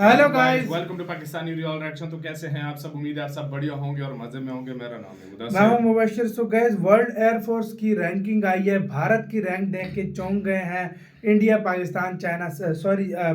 Hello guys, welcome to Pakistani real reaction. तो कैसे हैं आप सब? उम्मीद है आप सब बढ़िया होंगे और मजे में होंगे। मेरा नाम है मैं हूं Mudassir. Mubashir. So guys, world air force की रैंकिंग आई है। भारत की रैंक देख के चौंक गए हैं India, Pakistan, China,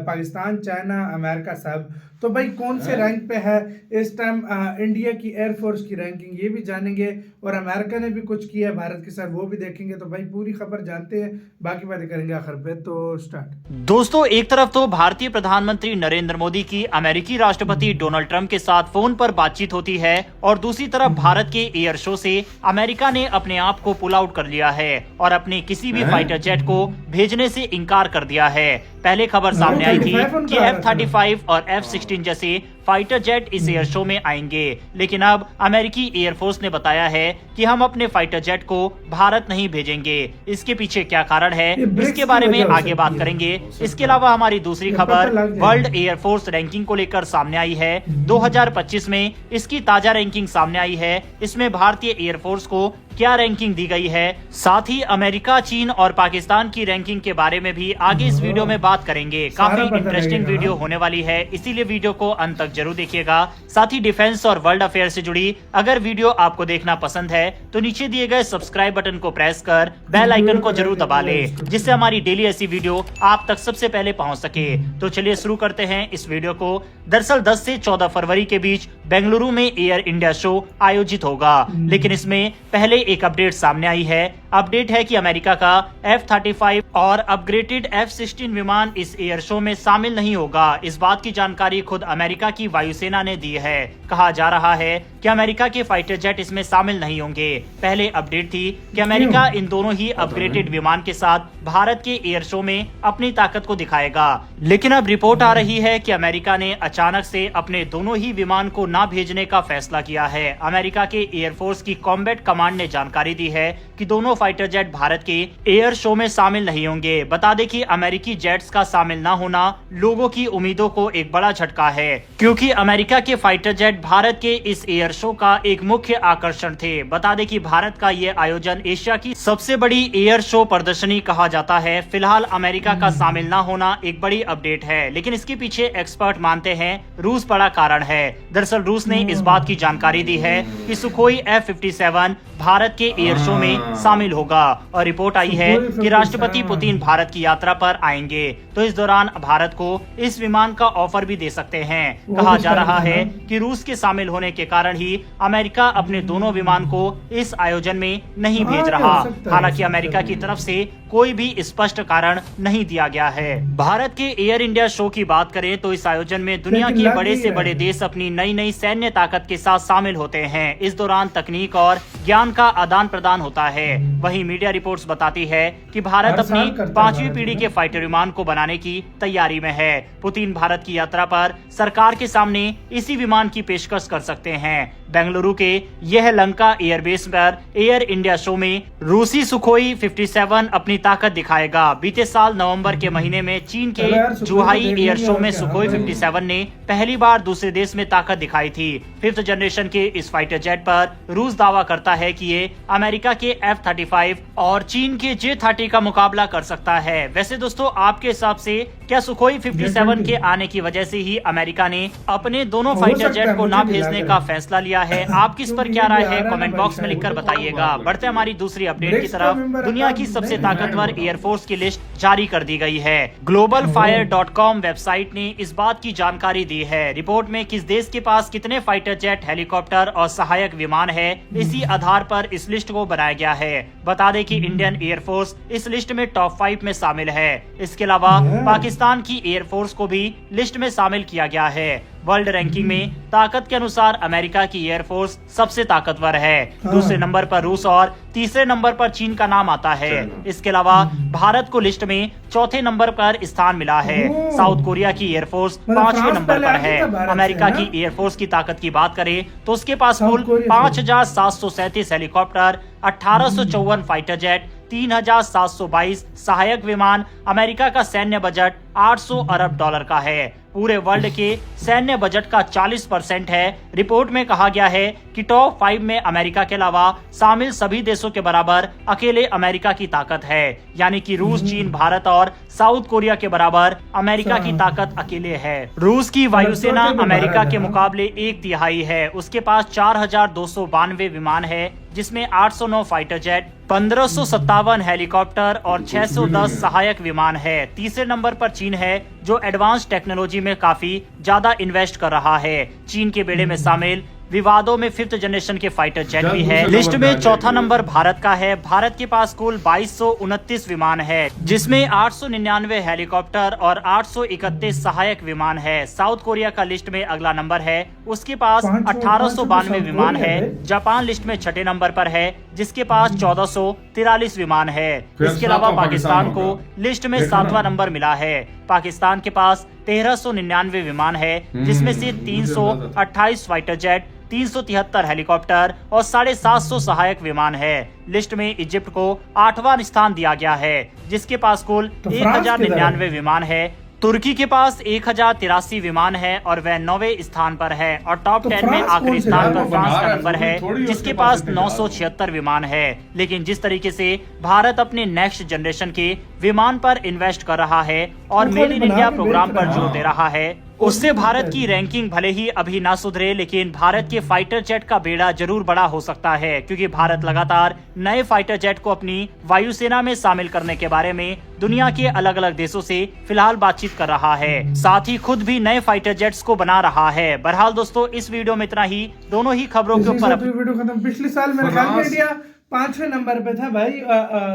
Pakistan, China, America सब। तो भाई कौन से रैंक पे है इस टाइम इंडिया की एयरफोर्स की रैंकिंग, ये भी जानेंगे। और अमेरिका ने भी कुछ किया है भारत के साथ, वो भी देखेंगे। तो भाई पूरी खबर जानते हैं, बाकी बातें करेंगे आखिर पे। तो स्टार्ट। दोस्तों, एक तरफ तो भारतीय प्रधानमंत्री नरेंद्र मोदी की अमेरिकी राष्ट्रपति डोनाल्ड ट्रंप के साथ फोन पर बातचीत होती है और दूसरी तरफ भारत के एयर शो से अमेरिका ने अपने आप को पुल आउट कर लिया है और अपने किसी भी फाइटर जेट को भेजने से इनकार कर दिया है। पहले खबर सामने आई थी कि F-35 और F-16 जैसे फाइटर जेट इस एयर शो में आएंगे, लेकिन अब अमेरिकी एयरफोर्स ने बताया है कि हम अपने फाइटर जेट को भारत नहीं भेजेंगे। इसके पीछे क्या कारण है, इसके बारे में आगे बात करेंगे। इसके अलावा हमारी दूसरी खबर वर्ल्ड एयरफोर्स रैंकिंग को लेकर सामने आई है। 2025 में इसकी ताजा रैंकिंग सामने आई है। इसमें भारतीय एयरफोर्स को क्या रैंकिंग दी गई है, साथ ही अमेरिका, चीन और पाकिस्तान की रैंकिंग के बारे में भी आगे इस वीडियो में बात करेंगे। काफी इंटरेस्टिंग वीडियो होने वाली है, इसीलिए वीडियो को अंत तक जरूर देखिएगा। साथ ही डिफेंस और वर्ल्ड अफेयर से जुड़ी अगर वीडियो आपको देखना पसंद है तो नीचे दिए गए सब्सक्राइब बटन को प्रेस कर बेल आइकन को जरूर दबा ले, जिससे हमारी डेली ऐसी वीडियो आप तक सबसे पहले पहुंच सके। तो चलिए शुरू करते हैं इस वीडियो को। दरअसल 10 से 14 फरवरी के बीच बेंगलुरु में एयर इंडिया शो आयोजित होगा, लेकिन इसमें पहले एक अपडेट सामने आई है। अपडेट है कि अमेरिका का F-35 और अपग्रेडेड F-16 विमान इस एयर शो में शामिल नहीं होगा। इस बात की जानकारी खुद अमेरिका की वायुसेना ने दी है। कहा जा रहा है कि अमेरिका के फाइटर जेट इसमें शामिल नहीं होंगे। पहले अपडेट थी कि अमेरिका इन दोनों ही अपग्रेडेड विमान के साथ भारत के एयर शो में अपनी ताकत को दिखाएगा, लेकिन अब रिपोर्ट आ रही है कि अमेरिका ने अचानक से अपने दोनों ही विमान को न भेजने का फैसला किया है। अमेरिका के एयरफोर्स की कॉम्बैट कमांड ने जानकारी दी है कि दोनों फाइटर जेट भारत के एयर शो में शामिल नहीं होंगे। बता दें कि अमेरिकी जेट्स का शामिल न होना लोगों की उम्मीदों को एक बड़ा झटका है, क्योंकि अमेरिका के फाइटर जेट भारत के इस एयर शो का एक मुख्य आकर्षण थे। बता दें कि भारत का ये आयोजन एशिया की सबसे बड़ी एयर शो प्रदर्शनी कहा जाता है। फिलहाल अमेरिका का शामिल न होना एक बड़ी अपडेट है, लेकिन इसके पीछे एक्सपर्ट मानते हैं रूस बड़ा कारण है। दरअसल रूस ने इस बात की जानकारी दी है कि सुखोई F-57 भारत के एयर शो में शामिल होगा और रिपोर्ट आई है कि राष्ट्रपति पुतिन भारत की यात्रा पर आएंगे, तो इस दौरान भारत को इस विमान का ऑफर भी दे सकते हैं। कहा जा रहा है कि रूस के शामिल होने के कारण ही अमेरिका अपने दोनों विमान को इस आयोजन में नहीं भेज रहा। हालांकि अमेरिका की तरफ से कोई भी स्पष्ट कारण नहीं दिया गया है। भारत के एयर इंडिया शो की बात करें तो इस आयोजन में दुनिया के बड़े से बड़े देश अपनी नई नई सैन्य ताकत के साथ शामिल होते हैं। इस दौरान तकनीक और ज्ञान का आदान प्रदान होता है। वहीं मीडिया रिपोर्ट्स बताती है कि भारत अपनी 5वीं पीढ़ी के फाइटर विमान को बनाने की तैयारी में है। पुतिन भारत की यात्रा पर सरकार के सामने इसी विमान की पेशकश कर सकते हैं। बेंगलुरु के यह लंका एयरबेस पर एयर इंडिया शो में रूसी सुखोई 57 अपनी ताकत दिखाएगा। बीते साल नवंबर के महीने में चीन के जुहाई एयर शो में सुखोई 57 ने पहली बार दूसरे देश में ताकत दिखाई थी। 5th जनरेशन के इस फाइटर जेट पर रूस दावा करता है कि ये अमेरिका के F-35 और चीन के J-30 का मुकाबला कर सकता है। वैसे दोस्तों, आपके हिसाब से क्या सुखोई 57 के आने की वजह से ही अमेरिका ने अपने दोनों फाइटर जेट को न भेजने का फैसला लिया है? आपकी इस पर क्या राय है, कमेंट बॉक्स में लिखकर बताइएगा। बढ़ते हमारी दूसरी अपडेट की तरफ। दुनिया की सबसे ताकतवर एयरफोर्स की लिस्ट जारी कर दी गई है। globalfire.com वेबसाइट ने इस बात की जानकारी दी है। रिपोर्ट में किस देश के पास कितने फाइटर जेट, हेलीकॉप्टर और सहायक विमान है, इसी आधार पर इस लिस्ट को बनाया गया है। बता दें कि इंडियन एयरफोर्स इस लिस्ट में टॉप 5 में शामिल है। इसके अलावा पाकिस्तान की एयरफोर्स को भी लिस्ट में शामिल किया गया है। वर्ल्ड रैंकिंग में ताकत के अनुसार अमेरिका की एयरफोर्स सबसे ताकतवर है। दूसरे नंबर पर रूस और तीसरे नंबर पर चीन का नाम आता है। इसके अलावा भारत को लिस्ट में चौथे नंबर पर स्थान मिला है। साउथ कोरिया की एयरफोर्स 5वें नंबर पर है। अमेरिका की एयरफोर्स की ताकत की बात करें तो उसके पास कुल 5,737 हेलीकॉप्टर, 1854 फाइटर जेट, 3,722 सहायक विमान। अमेरिका का सैन्य बजट $800 अरब का है। पूरे वर्ल्ड के सैन्य बजट का 40% है। रिपोर्ट में कहा गया है कि टॉप 5 में अमेरिका के अलावा शामिल सभी देशों के बराबर अकेले अमेरिका की ताकत है, यानी कि रूस, चीन, भारत और साउथ कोरिया के बराबर अमेरिका की ताकत अकेले है। रूस की वायुसेना अमेरिका के मुकाबले 1/3 है। उसके पास 4292 विमान है, जिसमें 809 फाइटर जेट, 1557 हेलीकॉप्टर और 610 सहायक विमान है। तीसरे नंबर पर चीन है, जो एडवांस टेक्नोलॉजी में काफी ज्यादा इन्वेस्ट कर रहा है। चीन के बेड़े में शामिल विवादों में 5th जनरेशन के फाइटर जेट भी है। लिस्ट में चौथा नंबर भारत का है। भारत के पास कुल 2229 विमान है, जिसमें 899 हेलीकॉप्टर और 831 सहायक विमान है। साउथ कोरिया का लिस्ट में अगला नंबर है, उसके पास 1892 विमान है। जापान लिस्ट में 6ठे नंबर पर है, जिसके पास 1443 विमान है। इसके अलावा पाकिस्तान को लिस्ट में 7वां नंबर मिला है। पाकिस्तान के पास 1399 विमान है, जिसमें से 328 फाइटर जेट, 373 हेलीकॉप्टर और 750 सहायक विमान है। लिस्ट में इजिप्ट को 8वां स्थान दिया गया है, जिसके पास कुल 1099 विमान है। तुर्की के पास 1083 विमान है और वह 9वें स्थान पर है। और टॉप 10 में आखिरी स्थान पर फ्रांस का नंबर है, जिसके पास 976 विमान है। लेकिन जिस तरीके से भारत अपने नेक्स्ट जनरेशन के विमान पर इन्वेस्ट कर रहा है और मेड इन इंडिया प्रोग्राम पर जोर दे रहा है, उससे भारत की रैंकिंग भले ही अभी ना सुधरे, लेकिन भारत के फाइटर जेट का बेड़ा जरूर बड़ा हो सकता है, क्योंकि भारत लगातार नए फाइटर जेट को अपनी वायुसेना में शामिल करने के बारे में दुनिया के अलग अलग देशों से फिलहाल बातचीत कर रहा है। साथ ही खुद भी नए फाइटर जेट्स को बना रहा है। बहरहाल दोस्तों, इस वीडियो में इतना ही। दोनों ही खबरों के ऊपर वीडियो खत्म। पिछले साल मेरे ख्याल में इंडिया 5वें नंबर पे था भाई,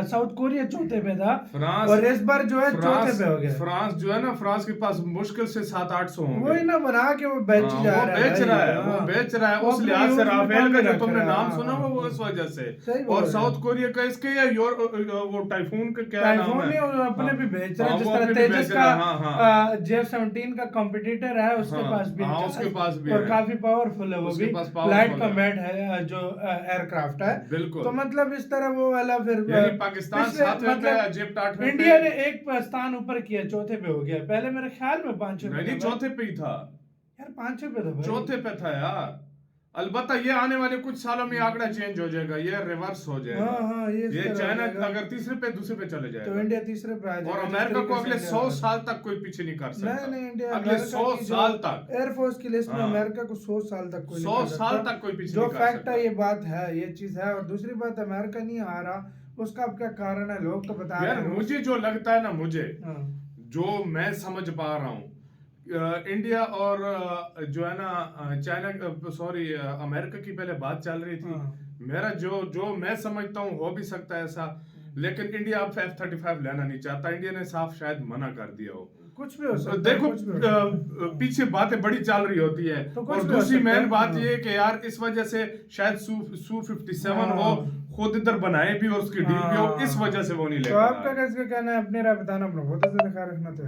साउथ कोरिया 4थे पे था, और इस बार जो है 4थे पे हो गया। फ्रांस जो है ना, फ्रांस के पास मुश्किल से 700-800 होंगे। वही ना बना के वो बेच जा रहा है, वो बेच रहा है। उस लिहाज से राफेल का जो तुमने नाम सुना वो इस वजह से। और साउथ कोरिया का इसके या वो टाइफून का क्या नाम है, अपने भी बेच रहा है। जिस तरह तेजस का JF-17 का कॉम्पिटिटर है, उसके पास भी और काफी पावरफुल है, वो भी लाइट कॉम्बैट है जो एयरक्राफ्ट है। बिल्कुल। मतलब इस तरह वो वाला फिर पाकिस्तान 7वें पे, इजिप्ट 8वें पे। इंडिया ने एक स्थान ऊपर किया, 4थे पे हो गया। पहले मेरे ख्याल में 5वें पे, नहीं 4थे पे ही था यार, 5वें पे था भाई, 4थे पे था यार। अलबत्ता ये आने वाले कुछ सालों में आंकड़ा चेंज हो जाएगा, ये रिवर्स हो जाएगा। ये चाइना अगर तीसरे पे दूसरे पे चले जाएगा तो इंडिया तीसरे पे आ जाएगा। और अमेरिका को अगले 100 साल तक कोई पीछे नहीं कर सकता। नहीं इंडिया अगले 100 साल तक एयरफोर्स की लिस्ट में अमेरिका को 100 साल तक कोई 100 साल तक कोई पीछे जो नहीं कर फैक्ट सकता। है, ये बात है, ये चीज है। और दूसरी बात, अमेरिका नहीं आ रहा, उसका अब क्या कारण है, लोग तो बता रहे हैं। मुझे जो लगता है ना, जो मैं समझ पा रहा हूँ, इंडिया और जो है ना चाइना, सॉरी अमेरिका की पहले बात चल रही थी। मेरा जो मैं समझता हूँ हो भी सकता है ऐसा, लेकिन इंडिया अब F-35 लेना नहीं चाहता। इंडिया ने साफ शायद मना कर दिया हो। कुछ भी हो सकता है। देखो पीछे बातें बड़ी चल रही होती है। और दूसरी मेन बात ये कि यार इस वजह से शायद Su-57 हो, खुद इधर बनाए भी और उसकी डील भी हो, इस वजह से वो नहीं ले। तो आपका कैसे कहना है, अपने राय बताना, अपना बहुत ख्याल रखना। तो